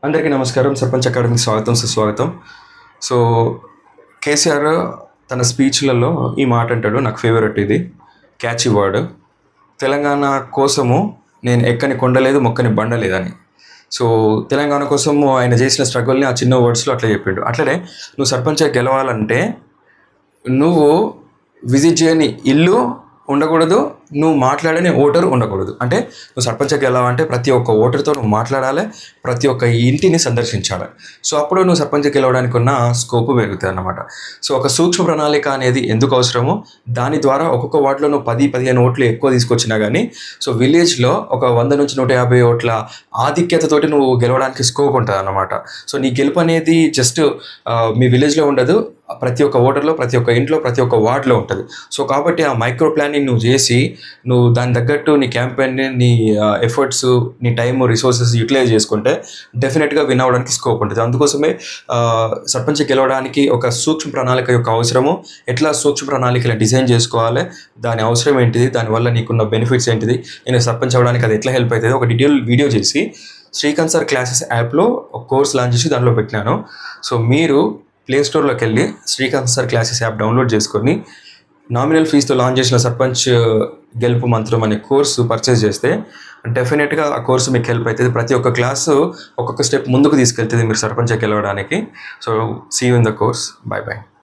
అందరికీ నమస్కారం. సర్పంచ్ అకాడమీకి స్వాగతం, సుస్వాగతం. సో కేసీఆర్ తన స్పీచ్లలో ఈ మాట అంటాడు, నాకు ఫేవరెట్ ఇది, క్యాచీ వర్డ్. తెలంగాణ కోసము నేను ఎక్కని కొండలేదు, మొక్కని బండలేదని. సో తెలంగాణ కోసము ఆయన చేసిన స్ట్రగుల్ని ఆ చిన్న వర్డ్స్లో అట్లా చెప్పిండు. అట్లనే నువ్వు సర్పంచ్ గెలవాలంటే నువ్వు విజిట్ చేయని ఇల్లు ఉండకూడదు, నువ్వు మాట్లాడని ఓటరు ఉండకూడదు. అంటే నువ్వు సర్పంచ్కి వెళ్ళావంటే ప్రతి ఒక్క ఓటర్తో నువ్వు మాట్లాడాలి, ప్రతి ఒక్క ఇంటిని సందర్శించాలి. సో అప్పుడు నువ్వు సర్పంచ్కి వెళ్ళడానికి ఉన్న స్కోపు పెరుగుతుంది అన్నమాట. సో ఒక సూక్ష్మ ప్రణాళిక అనేది ఎందుకు అవసరమో, దాని ద్వారా ఒక్కొక్క వార్డులో నువ్వు 10-15 ఓట్లు ఎక్కువ తీసుకొచ్చినా కానీ, సో విలేజ్లో ఒక 100 నుంచి 150 ఓట్ల ఆధిక్యతతోటి నువ్వు గెలవడానికి స్కోప్ ఉంటుంది అన్నమాట. సో నీ గెలుపు అనేది జస్ట్ మీ విలేజ్లో ఉండదు, ప్రతి ఒక్క ఓటర్లో, ప్రతి ఒక్క ఇంట్లో, ప్రతి ఒక్క వార్డులో ఉంటుంది. సో కాబట్టి ఆ మైక్రో ప్లానింగ్ నువ్వు చేసి, నువ్వు దాని తగ్గట్టు నీ క్యాంపెయిన్ని, నీ ఎఫర్ట్స్, నీ టైము, రిసోర్సెస్ యూటిలైజ్ చేసుకుంటే డెఫినెట్గా విన్ అవ్వడానికి స్కోప్ ఉంటుంది. అందుకోసమే సర్పంచ్ గెలవడానికి ఒక సూక్ష్మ ప్రణాళిక యొక్క అవసరము, ఎట్లా సూక్ష్మ ప్రణాళికలు డిజైన్ చేసుకోవాలి, దాని అవసరం ఏంటిది, దానివల్ల నీకున్న బెనిఫిట్స్ ఏంటిది, నేను సర్పంచ్ అవ్వడానికి అది ఎట్లా హెల్ప్ అవుతుంది, ఒక డీటెయిల్ వీడియో చేసి శ్రీకాంత్ సార్ క్లాసెస్ యాప్లో ఒక కోర్స్ లాంచ్ చేసి దాంట్లో పెట్టినాను. సో మీరు ప్లే స్టోర్లోకి వెళ్ళి Srikanth sir classes app download చేసుకొని నామినల్ ఫీజుతో లాంచ్ చేసిన సర్పంచ్ గెలుపు మంత్రం అనే కోర్సు పర్చేస్ చేస్తే డెఫినెట్గా ఆ కోర్సు మీకు హెల్ప్ అవుతుంది. ప్రతి ఒక్క క్లాసు ఒక్కొక్క స్టెప్ ముందుకు తీసుకెళ్తుంది మీరు సర్పంచ్ గెలవడానికి. So see you in the course. Bye by.